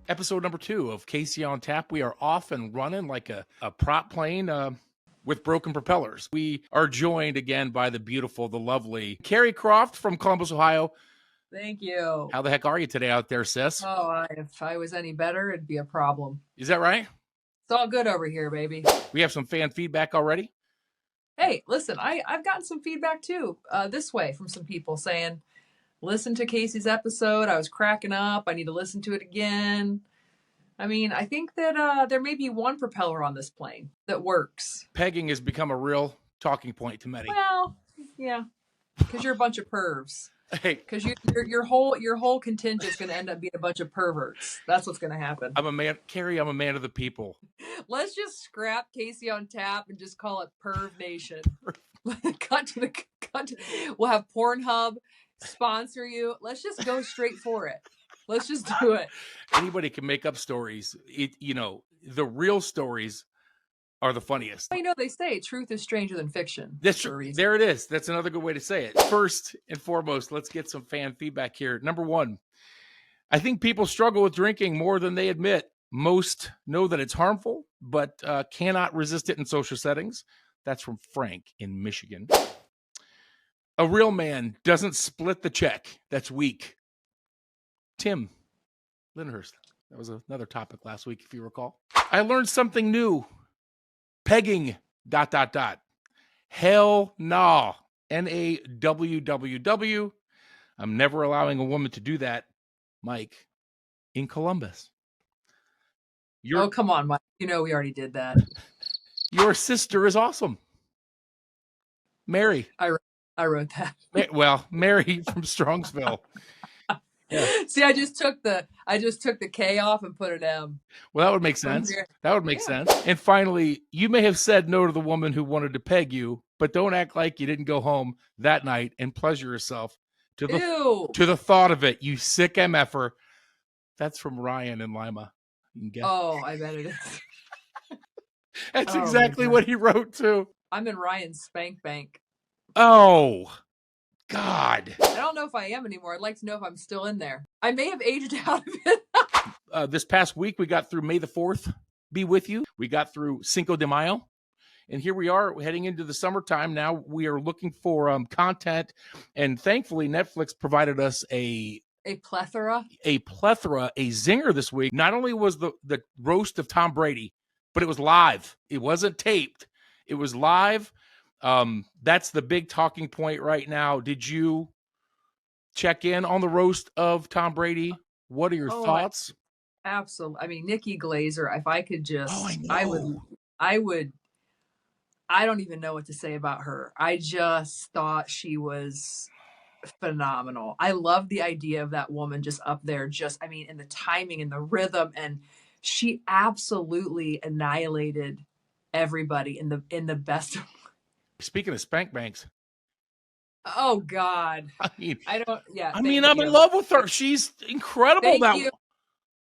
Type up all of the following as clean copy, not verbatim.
Episode number 2 of Casey on Tap. We are off and running like a prop plane with broken propellers. We are joined again by the beautiful, the lovely Carrie Croft from Columbus, Ohio. Thank you. How the heck are you today out there, sis? Oh, if I was any better, it'd be a problem. Is that right? It's all good over here, baby. We have some fan feedback already. Hey, listen, I've gotten some feedback too, this way from some people saying, listen to Casey's episode. I was cracking up. I need to listen to it again. I mean, I think that there may be one propeller on this plane that works. Pegging has become a real talking point to many. Well, yeah, because you're a bunch of pervs. Hey, because your whole contingent is going to end up being a bunch of perverts. That's what's going to happen. I'm a man, Carrie. I'm a man of the people. Let's just scrap Casey on Tap and just call it Perv Nation. We'll have Pornhub sponsor you. Let's just go straight for it. Let's just do it. Anybody can make up stories. The real stories are the funniest. Well, they say truth is stranger than fiction. That's true. There it is. That's another good way to say it. First and foremost, let's get some fan feedback here. Number 1, I think people struggle with drinking more than they admit. Most know that it's harmful, but cannot resist it in social settings. That's from Frank in Michigan. A real man doesn't split the check. That's weak. Tim Lindhurst. That was another topic last week, if you recall. I learned something new. Pegging, ... Hell nah. NAWWW. I'm never allowing a woman to do that. Mike in Columbus. Oh, come on, Mike. We already did that. Your sister is awesome. Mary. I wrote that. Well, Mary from Strongsville. Yeah. See, I just took the K off and put an M. Well, that would make sense. That would make sense. And finally, you may have said no to the woman who wanted to peg you, but don't act like you didn't go home that night and pleasure yourself to the thought of it. You sick MFer. That's from Ryan in Lima. Oh, I bet it is. That's exactly what he wrote too. I'm in Ryan's spank bank. Oh, God. I don't know if I am anymore. I'd like to know if I'm still in there. I may have aged out of it. This past week, we got through May the 4th, be with you. We got through Cinco de Mayo. And here we are heading into the summertime. Now we are looking for content. And thankfully, Netflix provided us a plethora, a zinger this week. Not only was the Roast of Tom Brady, but it was live. It wasn't taped. It was live. That's the big talking point right now. Did you check in on the Roast of Tom Brady? What are your thoughts? Absolutely. I mean, Nikki Glazer, if I could just, I would, I don't even know what to say about her. I just thought she was phenomenal. I love the idea of that woman just up there, in the timing and the rhythm. And she absolutely annihilated everybody in the best. Speaking of spank banks. Oh God. I'm in love with her. She's incredible. Thank you.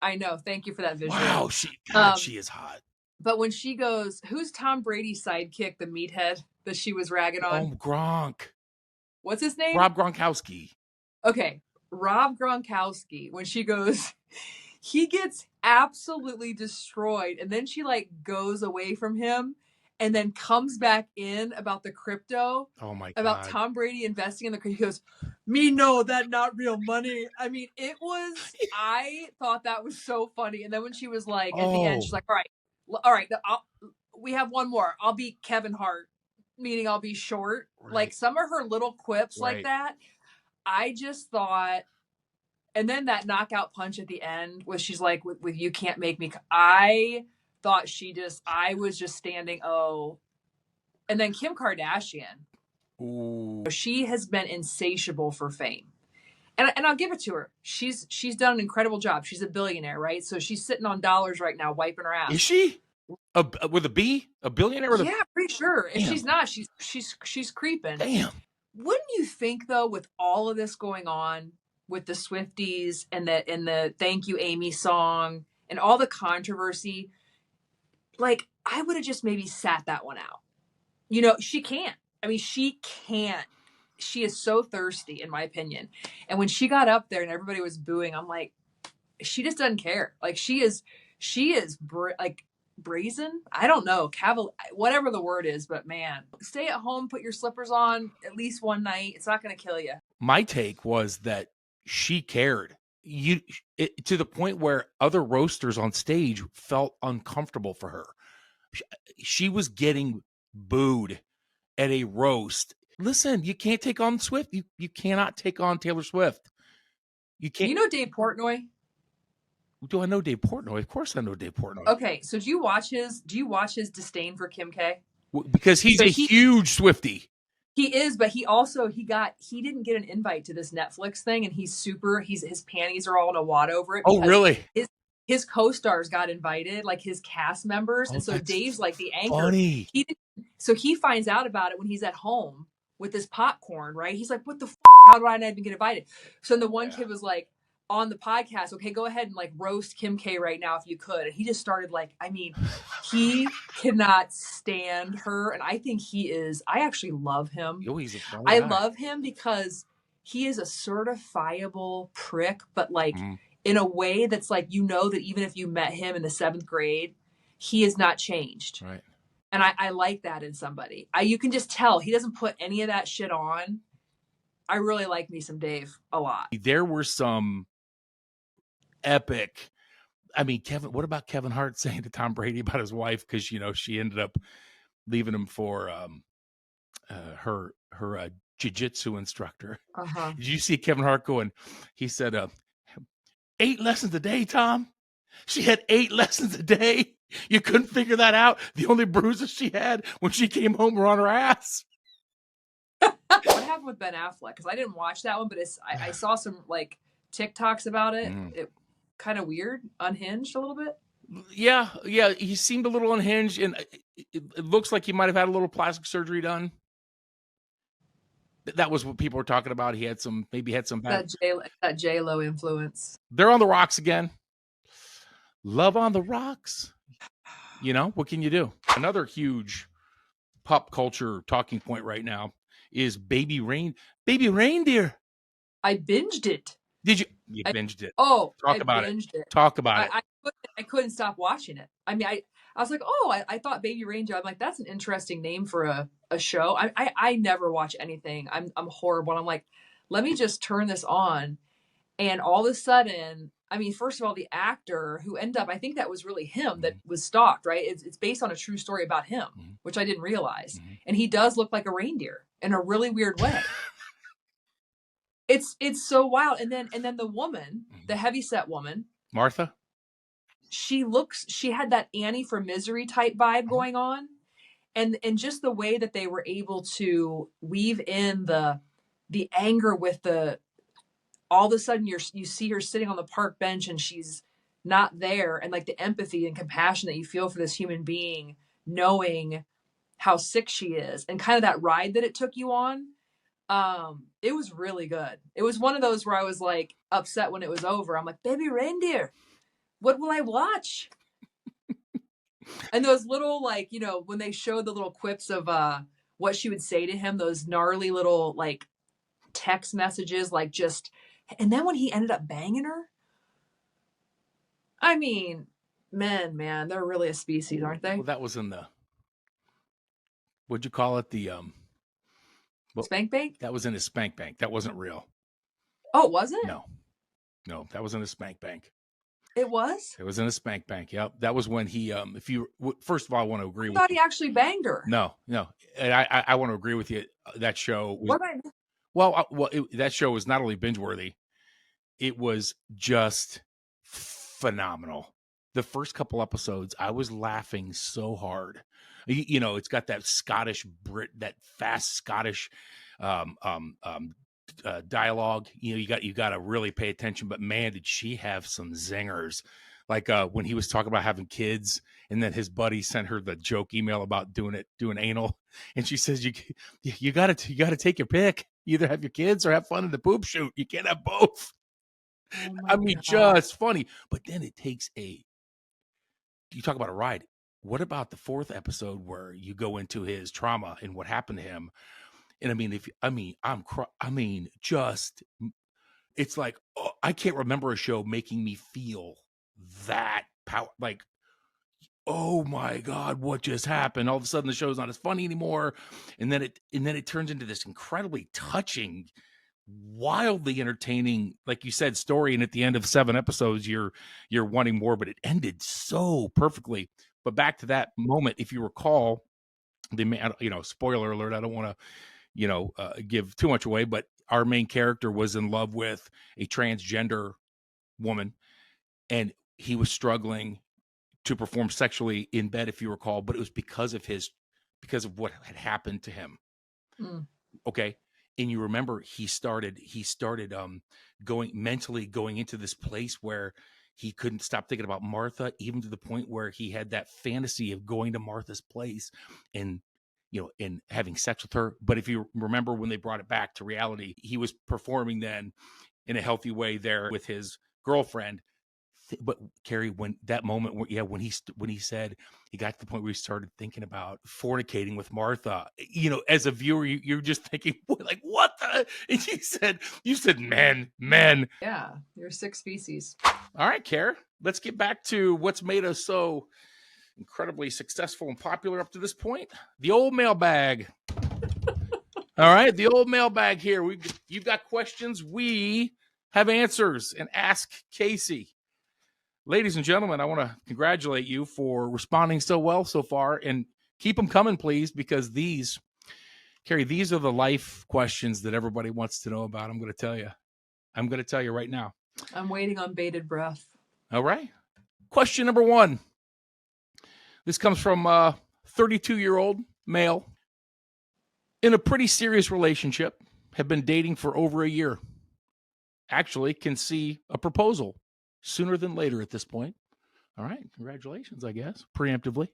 I know. Thank you for that visual. Wow. She is hot. But when she goes, who's Tom Brady's sidekick, the meathead that she was ragging on? Oh, Gronk. What's his name? Rob Gronkowski. Okay. Rob Gronkowski. When she goes, he gets absolutely destroyed. And then she goes away from him and then comes back in about the crypto. Oh my God. About Tom Brady investing in the crypto. He goes, me know that not real money. I mean, I thought that was so funny. And then when she was at the end, she's like, all right, we have one more. I'll be Kevin Hart, meaning I'll be short. Right. Some of her little quips like that, I just thought, and then that knockout punch at the end where she's like, with you can't make me, I thought I was just standing, and then Kim Kardashian. Ooh. She has been insatiable for fame. And I'll give it to her. She's done an incredible job. She's a billionaire, right? So she's sitting on dollars right now, wiping her ass. Is she? With a B? A billionaire? Yeah, pretty sure. If she's not, she's creeping. Damn. Wouldn't you think though, with all of this going on with the Swifties and the Thank You Amy song and all the controversy, I would have just maybe sat that one out. She can't. I mean, she can't. She is so thirsty, in my opinion. And when she got up there and everybody was booing, I'm like, she just doesn't care. Like she is like brazen. I don't know, whatever the word is, but man, stay at home, put your slippers on at least one night. It's not going to kill you. My take was that she cared to the point where other roasters on stage felt uncomfortable for her. She was getting booed at a roast. Listen, you can't take on Swift. You cannot take on Taylor Swift. You can't. You know Dave Portnoy? Do I know Dave Portnoy? Of course I know Dave Portnoy. Okay, so do you watch his disdain for Kim K? Because he's a huge Swiftie. He is, but he didn't get an invite to this Netflix thing, and his panties are all in a wad over it. Oh, really? His co-stars got invited, like his cast members, and so Dave's like the anchor. Funny. So he finds out about it when he's at home with his popcorn, right? He's like, "What the? How did I not even get invited?" So the one kid was like, on the podcast, okay, go ahead and like roast Kim K right now if you could. And he just started he cannot stand her. And I think I actually love him. Oh, he's a funny guy. guy. Love him because he is a certifiable prick, but like in a way that's like, that even if you met him in the 7th grade, he has not changed. Right. And I like that in somebody. You can just tell he doesn't put any of that shit on. I really like me some Dave a lot. There were some epic. I mean, what about Kevin Hart saying to Tom Brady about his wife? Because, she ended up leaving him for her jiu-jitsu instructor. Uh-huh. Did you see Kevin Hart going? He said, 8 lessons a day, Tom. She had 8 lessons a day. You couldn't figure that out. The only bruises she had when she came home were on her ass. What happened with Ben Affleck? Because I didn't watch that one, but I saw some like TikToks about it. It kind of weird, unhinged a little bit. Yeah. He seemed a little unhinged, and it looks like he might have had a little plastic surgery done. That was what people were talking about. He had some bad that J-Lo influence. They're on the rocks again. Love on the rocks. What can you do? Another huge pop culture talking point right now is Baby Reindeer. I binged it. Did you? You binged it. Oh, Talk about it. Talk about it. I couldn't stop watching it. I mean, I was like, I thought Baby Reindeer. I'm like, that's an interesting name for a show. I never watch anything. I'm horrible. I'm like, let me just turn this on. And all of a sudden, I mean, first of all, the actor who ended up, I think that was really him that was stalked, right? It's based on a true story about him, which I didn't realize. And he does look like a reindeer in a really weird way. It's so wild. And then the woman, the heavyset woman, Martha, she had that Annie from Misery type vibe going on. And just the way that they were able to weave in the anger with all of a sudden you see her sitting on the park bench and she's not there, and like the empathy and compassion that you feel for this human being, knowing how sick she is, and kind of that ride that it took you on. It was really good. It was one of those where I was like upset when it was over. I'm like, Baby Reindeer, what will I watch? And those little, like, when they showed the little quips of what she would say to him, those gnarly little like text messages, like just, and then when he ended up banging her, I mean, man, they're really a species, aren't they? Well, that was in the, what'd you call it? The Spank Bank? That was in his Spank Bank. That wasn't real. Oh, was it? No, that was in his Spank Bank. It was? It was in a Spank Bank. Yep. That was when he, first of all, I want to agree with you. I thought he actually banged her. No. And I want to agree with you. That show was, that show was not only binge worthy, it was just phenomenal. The first couple episodes, I was laughing so hard. It's got that Scottish that fast Scottish dialogue. You got to really pay attention. But man, did she have some zingers! Like when he was talking about having kids, and then his buddy sent her the joke email about doing anal, and she says, "You got to take your pick. You either have your kids or have fun in the poop shoot. You can't have both." Oh I mean, God. Just funny. But then it takes you talk about a ride. What about the 4th episode where you go into his trauma and what happened to him? And I mean, it's like, I can't remember a show making me feel that power. Like, oh my God, what just happened? All of a sudden the show's not as funny anymore. And then it turns into this incredibly touching, wildly entertaining, like you said, story. And at the end of 7 episodes, you're wanting more, but it ended so perfectly. But back to that moment, if you recall, spoiler alert, I don't want to, give too much away, but our main character was in love with a transgender woman, and he was struggling to perform sexually in bed, if you recall, but it was because of what had happened to him. Okay. And you remember he started going into this place where he couldn't stop thinking about Martha, even to the point where he had that fantasy of going to Martha's place and and having sex with her. But if you remember, when they brought it back to reality, he was performing then in a healthy way there with his girlfriend. But Carrie, when that moment, when he said he got to the point where he started thinking about fornicating with Martha, as a viewer, you're just thinking, like, what the? And you said, men. Yeah, you're 6 species. All right, Carrie, let's get back to what's made us so incredibly successful and popular up to this point. The old mailbag. All right, the old mailbag here. You've got questions, we have answers, and ask Casey. Ladies and gentlemen, I want to congratulate you for responding so well so far, and keep them coming, please, because Carrie, these are the life questions that everybody wants to know about. I'm going to tell you right now. I'm waiting on bated breath. All right. Question number 1. This comes from a 32-year-old male in a pretty serious relationship, have been dating for over a year. Actually, can see a proposal sooner than later at this point. All right. Congratulations, I guess, preemptively.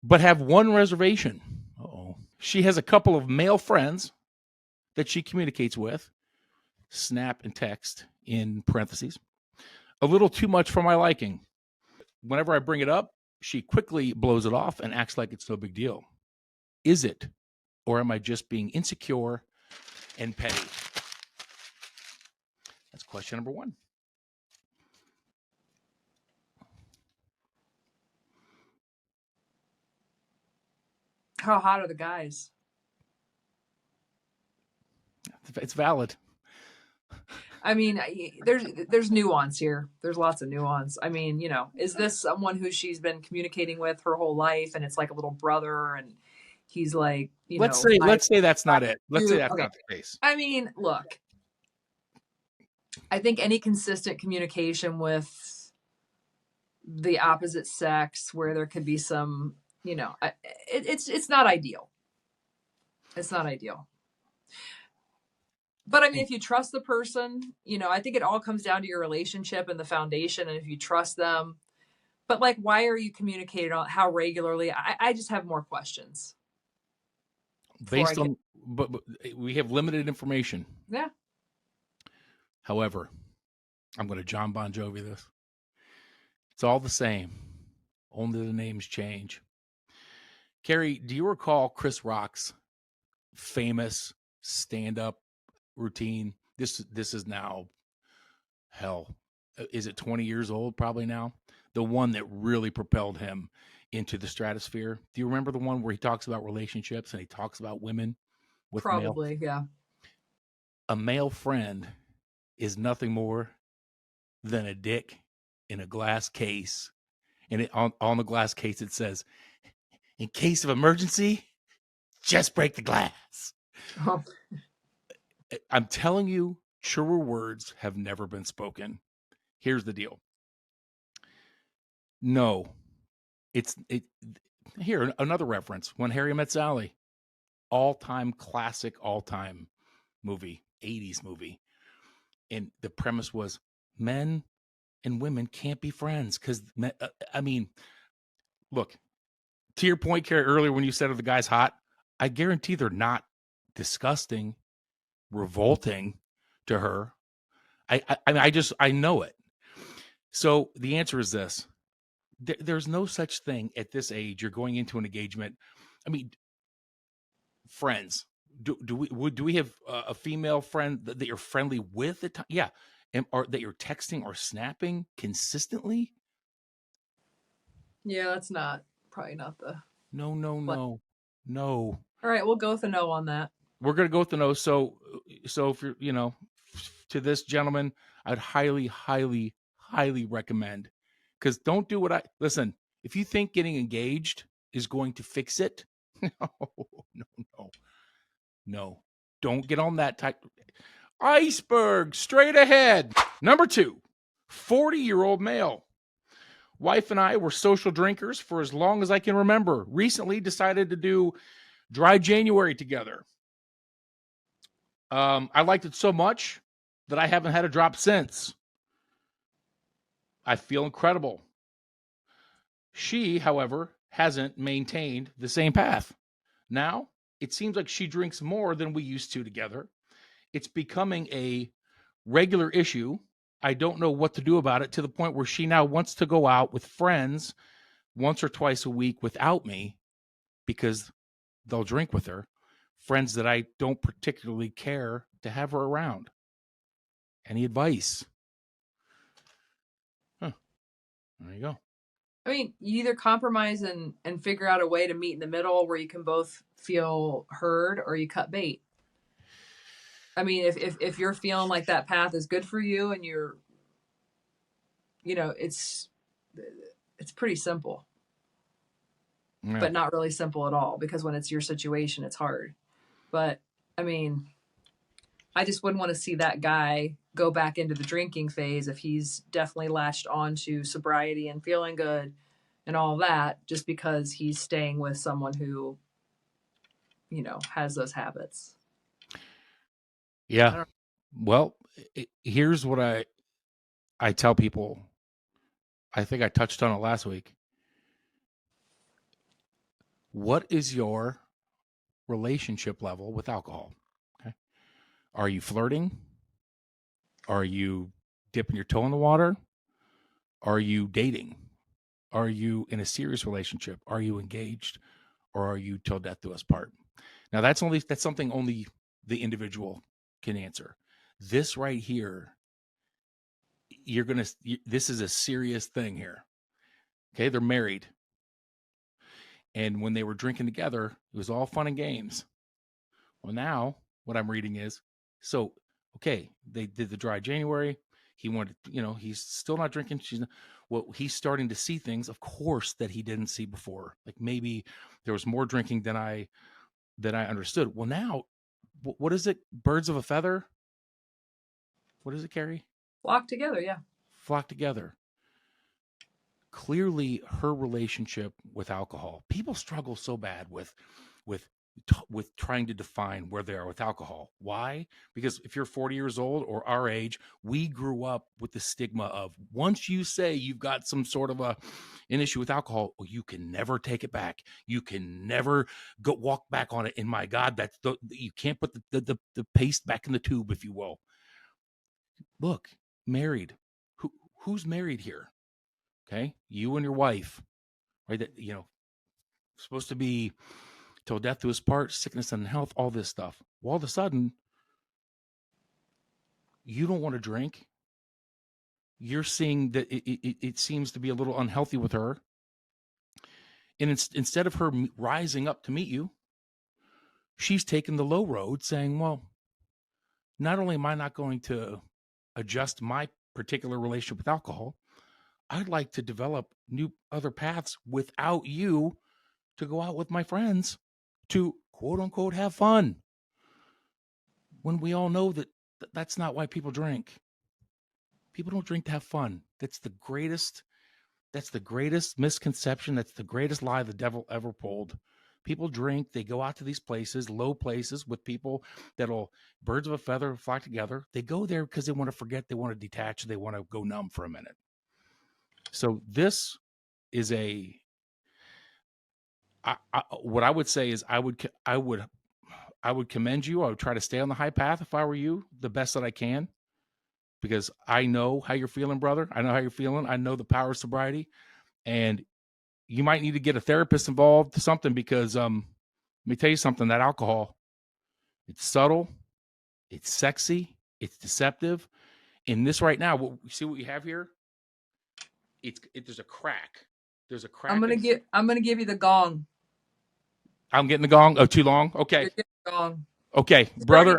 But have one reservation. Uh-oh. She has a couple of male friends that she communicates with, snap and text in parentheses, a little too much for my liking. Whenever I bring it up, she quickly blows it off and acts like it's no big deal. Is it, or am I just being insecure and petty? That's question number 1. How hot are the guys? It's valid. I mean, there's nuance here. There's lots of nuance. I mean, is this someone who she's been communicating with her whole life, and it's like a little brother, and he's like, let's say that's not it. Let's say that's not the case. I mean, look, I think any consistent communication with the opposite sex, where there could be some, it's not ideal. It's not ideal. But I mean, if you trust the person, I think it all comes down to your relationship and the foundation. And if you trust them, but like, why are you communicating on how regularly? I just have more questions. But we have limited information. Yeah. However, I'm going to John Bon Jovi this. It's all the same. Only the names change. Carrie, do you recall Chris Rock's famous stand-up routine? This is now, hell, is it 20 years old probably now? The one that really propelled him into the stratosphere. Do you remember the one where he talks about relationships and he talks about women with probably, yeah. A male friend is nothing more than a dick in a glass case. And on the glass case it says, in case of emergency, just break the glass. Oh. I'm telling you, truer words have never been spoken. Here's the deal. No, here, another reference. When Harry Met Sally, all-time classic, all-time movie, 80s movie. And the premise was men and women can't be friends because, look, to your point, Carrie, earlier when you said, the guy's hot, I guarantee they're not disgusting, revolting to her. I know it. So the answer is this. There's no such thing at this age. You're going into an engagement. I mean, friends. Do we have a female friend that you're friendly with? Yeah. or that you're texting or snapping consistently. Yeah, that's probably not the. No. All right, we'll go with a no on that. We're gonna go with the no. So if you're, to this gentleman, I'd highly, highly, highly recommend, because don't do what I listen. If you think getting engaged is going to fix it, no, don't get on that type. Iceberg straight ahead. Number 2, 40-year-old male. Wife and I were social drinkers for as long as I can remember. Recently decided to do dry January together. I liked it so much that I haven't had a drop since. I feel incredible. She, however, hasn't maintained the same path. Now, it seems like she drinks more than we used to together. It's becoming a regular issue. I don't know what to do about it, to the point where she now wants to go out with friends once or twice a week without me because they'll drink with her. Friends that I don't particularly care to have her around. Any advice? Huh. There you go. I mean, you either compromise and figure out a way to meet in the middle where you can both feel heard, or you cut bait. I mean, if you're feeling like that path is good for you and you're, it's pretty simple, but not really simple at all, because when it's your situation, it's hard. But I mean, I just wouldn't want to see that guy go back into the drinking phase if he's definitely latched on to sobriety and feeling good and all that, just because he's staying with someone who, has those habits. Yeah. Well, here's what I tell people. I think I touched on it last week. What is your relationship level with alcohol? Okay. Are you flirting? Are you dipping your toe in the water? Are you dating? Are you in a serious relationship? Are you engaged? Or are you till death do us part? Now that's something only the individual can answer. This right here, this is a serious thing here. Okay, they're married. And when they were drinking together, it was all fun and games. Well, now what I'm reading is, so, okay, they did the dry January. He wanted, he's still not drinking. He's starting to see things, of course, that he didn't see before. Like maybe there was more drinking than I understood. Well, now, what is it? Birds of a feather? What is it, Carrie? Flock together, yeah. Flock together. Clearly, her relationship with alcohol. People struggle so bad with trying to define where they are with alcohol. Why? Because if you're 40 years old or our age, we grew up with the stigma of, once you say you've got some sort of an issue with alcohol, you can never take it back. You can never go walk back on it. And my God, you can't put the paste back in the tube, if you will. Look, married. Who's married here? Okay, you and your wife, right? That supposed to be till death do us part, sickness and health, all this stuff. Well, all of a sudden, you don't want to drink. You're seeing that it seems to be a little unhealthy with her. And instead of her rising up to meet you, she's taken the low road, saying, well, not only am I not going to adjust my particular relationship with alcohol, I'd like to develop new other paths without you, to go out with my friends to quote unquote have fun, when we all know that that's not why people drink. People don't drink to have fun. That's the greatest misconception. That's the greatest lie the devil ever pulled. People drink, they go out to these places, low places, with people that'll birds of a feather flock together. They go there because they want to forget, they want to detach, they want to go numb for a minute. So this is what I would say is I would commend you. I would try to stay on the high path if I were you, the best that I can, because I know how you're feeling, brother. I know how you're feeling. I know the power of sobriety, and you might need to get a therapist involved, something, because let me tell you something, that alcohol, it's subtle, it's sexy, it's deceptive, In this right now, see what we have here? There's a crack. There's a crack. I'm gonna give you the gong. I'm getting the gong. Oh, too long. Okay. You're getting the gong. Okay, brother.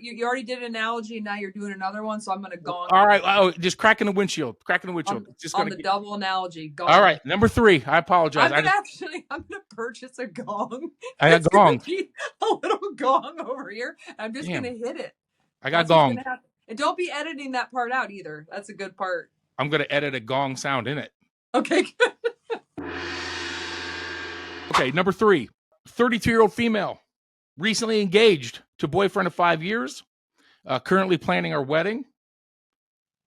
You already did an analogy, and now you're doing another one. So I'm gonna gong. All right. Oh, just cracking the windshield. Cracking the windshield. On the double analogy. Gong. All right, number 3. I apologize. I'm gonna purchase a gong. I got gong. A little gong over here. I'm just gonna hit it. I got gong. And don't be editing that part out either. That's a good part. I'm gonna edit a gong sound in it. Okay. Okay, number 3. 32-year-old female, recently engaged to boyfriend of 5 years, currently planning our wedding,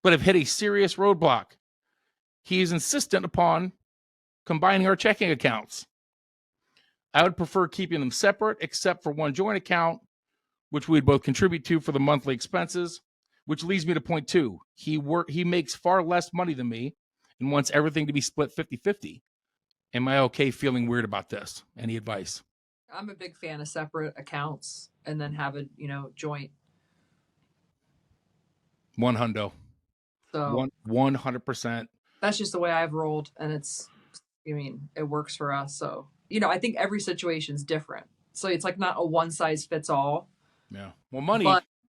but have hit a serious roadblock. He is insistent upon combining our checking accounts. I would prefer keeping them separate, except for one joint account, which we'd both contribute to for the monthly expenses, which leads me to point 2. He makes far less money than me and wants everything to be split 50-50. Am I okay feeling weird about this? Any advice? I'm a big fan of separate accounts and then have a, joint. 100. So 100%. That's just the way I've rolled, and it works for us. So, I think every situation's different. So it's like not a one size fits all. Yeah. Well,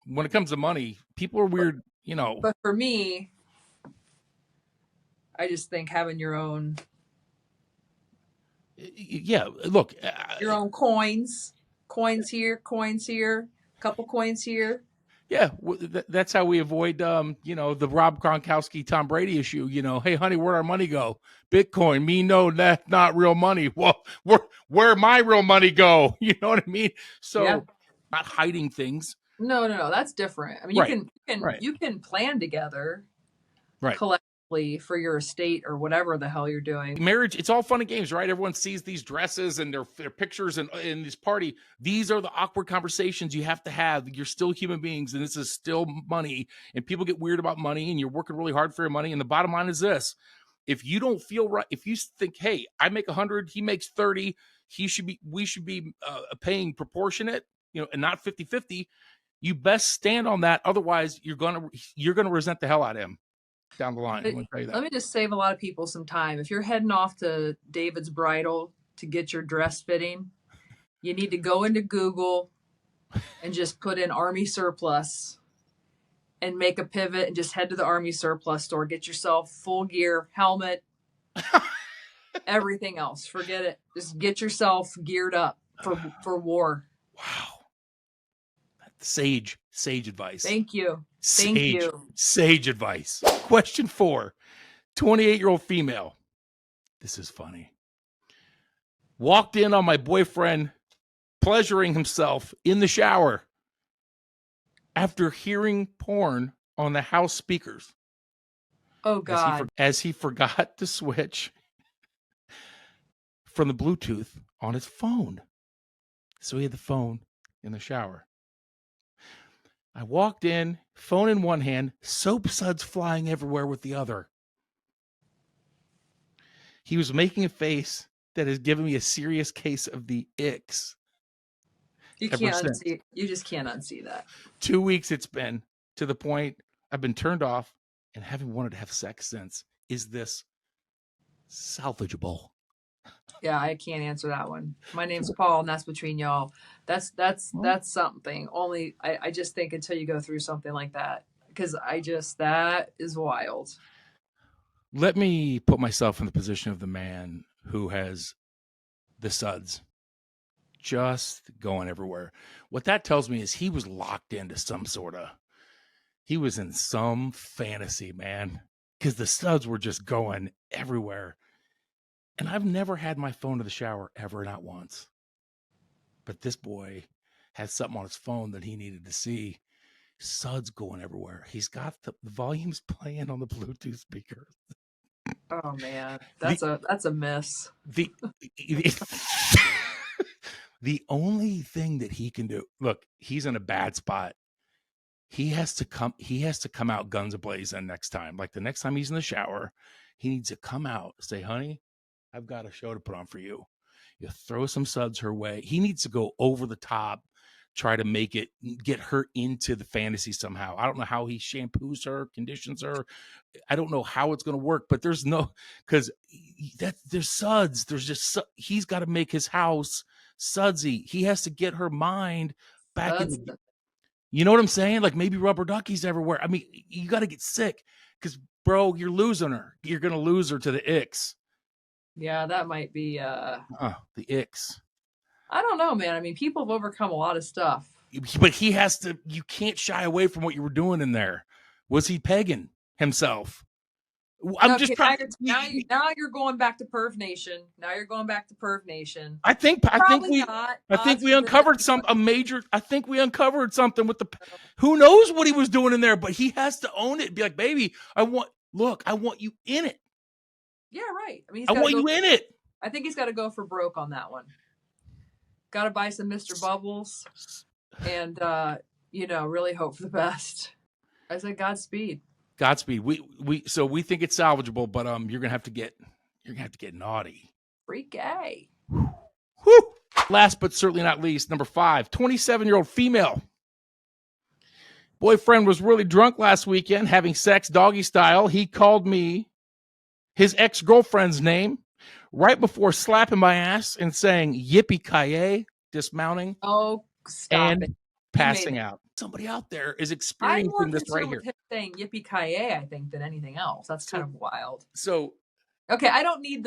when it comes to money, people are weird, But for me, I just think having your own. Yeah. Look. Your own coins here, couple coins here. Yeah, that's how we avoid, the Rob Gronkowski, Tom Brady issue. Hey, honey, where'd our money go? Bitcoin. Me, no, that's not real money. Well, where my real money go? You know what I mean? So, not hiding things. No, that's different. I mean, you can plan together, collectively for your estate or whatever the hell you're doing. Marriage, it's all fun and games, right? Everyone sees these dresses and their pictures in this party. These are the awkward conversations you have to have. You're still human beings, and this is still money. And people get weird about money, and you're working really hard for your money. And the bottom line is this: if you don't feel right, if you think, hey, I make 100, he makes 30, we should be paying proportionate, and not 50-50. You best stand on that. Otherwise, you're gonna resent the hell out of him down the line. Let me just save a lot of people some time. If you're heading off to David's Bridal to get your dress fitting, you need to go into Google and just put in Army surplus and make a pivot and just head to the Army surplus store. Get yourself full gear, helmet, everything else. Forget it. Just get yourself geared up for war. Wow. Sage advice. Thank you. Sage advice. Question 4. 28-year-old female. This is funny. Walked in on my boyfriend pleasuring himself in the shower after hearing porn on the house speakers. Oh, God. As he forgot to switch from the Bluetooth on his phone. So he had the phone in the shower. I walked in, phone in one hand, soap suds flying everywhere with the other. He was making a face that has given me a serious case of the icks. You just can't unsee that. 2 weeks it's been, to the point I've been turned off and haven't wanted to have sex since. Is this salvageable? Yeah, I can't answer that one. My name's Paul, and that's between y'all. That's something. Only I just think until you go through something like that, because that is wild. Let me put myself in the position of the man who has the suds just going everywhere. What that tells me is he was locked into he was in some fantasy, man, because the suds were just going everywhere. And I've never had my phone to the shower ever, not once. But this boy had something on his phone that he needed to see. Suds going everywhere. He's got the volumes playing on the Bluetooth speaker. Oh man, that's a miss. The only thing that he can do, look, he's in a bad spot. He has to come out guns a-blazing next time. Like the next time he's in the shower, he needs to come out, say, honey, I've got a show to put on for you. You throw some suds her way. He needs to go over the top try to get her into the fantasy somehow. I don't know how he shampoos her, conditions her. I don't know how it's going to work, but there's Suds. He's got to make his house Sudsy. He has to get her mind back in the, you know what I'm saying? Like maybe rubber duckies everywhere. I mean, you got to get sick because, bro, you're losing her. You're going to lose her to the icks. Yeah, that might be the icks. I don't know, man. I mean, people have overcome a lot of stuff. But he has to, you can't shy away from what you were doing in there. Was he pegging himself? I'm just trying. Now you're going back to Perv Nation. I think we uncovered I think we uncovered something with who knows what he was doing in there, but he has to own it. Be like, baby, I want you in it. Yeah, right. I mean, I want you in it. I think he's got to go for broke on that one. Got to buy some Mr. Bubbles and, really hope for the best. I said Godspeed. Godspeed. We think it's salvageable, but you're gonna have to get naughty. Freaky. Whew. Last but certainly not least, number 5, 27-year-old female. Boyfriend was really drunk last weekend, having sex doggy style. He called me his ex-girlfriend's name right before slapping my ass and saying yippee-ki-yay, dismounting. Oh, stop it. Passing out. Somebody out there is experiencing this right here. With him saying yippee-ki-yay, I think, than anything else. That's kind of wild. So, okay, I don't think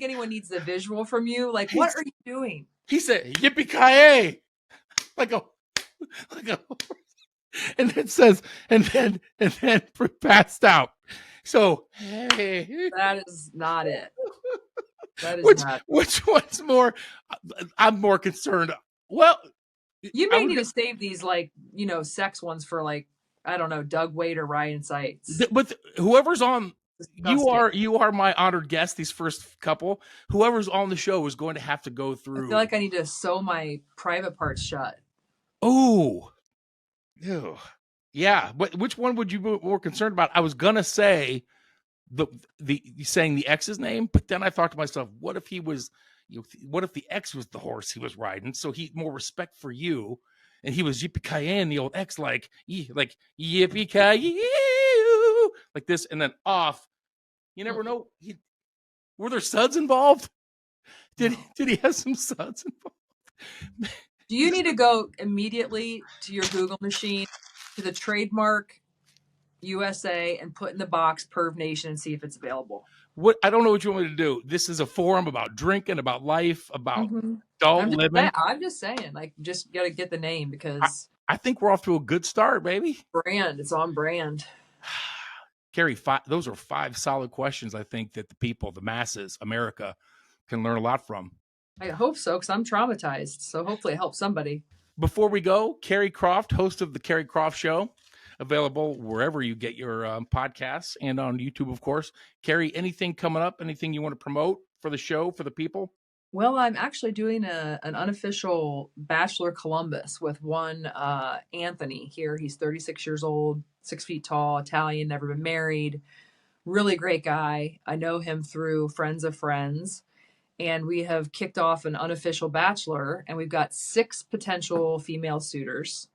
anyone needs the visual from you. Like, what are you doing? He said yippee-ki-yay, like a, and it says, and then passed out. So, hey, that is not it. That is not. Which one's more? I'm more concerned. Well, you may need to save these, sex ones for, I don't know, Doug Wade or Ryan Seitz. But whoever's on, you are my honored guest. These first couple, whoever's on the show is going to have to go through. I feel like I need to sew my private parts shut. Oh, ew. Yeah. But which one would you be more concerned about? I was gonna say saying the ex's name, but then I thought to myself, what if he was? What if the ex was the horse he was riding? So he more respect for you, and he was yippee-ki-yay, and the old ex like yippee-ki-yay, like this, and then off. You never know. Were there suds involved? Did he have some suds involved? Do you need to go immediately to your Google machine to the trademark USA and put in the box Perv Nation and see if it's available? What, I don't know what you want me to do. This is a forum about drinking, about life, about adult living. I'm just saying, just got to get the name because I think we're off to a good start, baby. It's on brand. Carrie, those are 5 solid questions. I think that the people, the masses, America, can learn a lot from. I hope so, because I'm traumatized. So hopefully it helps somebody. Before we go, Carrie Croft, host of the Carrie Croft Show. Available wherever you get your podcasts and on YouTube, of course. Carrie, anything coming up? Anything you want to promote for the show, for the people? Well, I'm actually doing an unofficial Bachelor Columbus with one Anthony here. He's 36 years old, 6 feet tall, Italian, never been married. Really great guy. I know him through friends of friends. And we have kicked off an unofficial Bachelor, and we've got 6 potential female suitors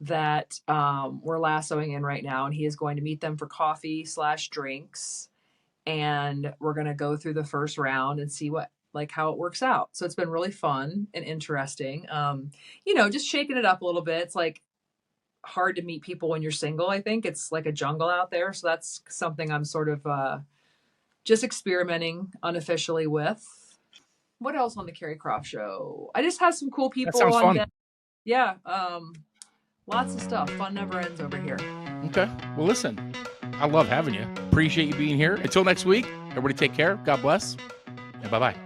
that we're lassoing in right now, and he is going to meet them for coffee/drinks, and we're going to go through the first round and see how it works out. So it's been really fun and interesting. Just shaking it up a little bit. It's hard to meet people when you're single. I think it's like a jungle out there. So that's something I'm sort of just experimenting unofficially with. What else on the Carrie Croft Show? I just have some cool people on fun. Yeah. Lots of stuff. Fun never ends over here. Okay. Well, listen, I love having you. Appreciate you being here. Until next week, everybody take care. God bless. And bye-bye.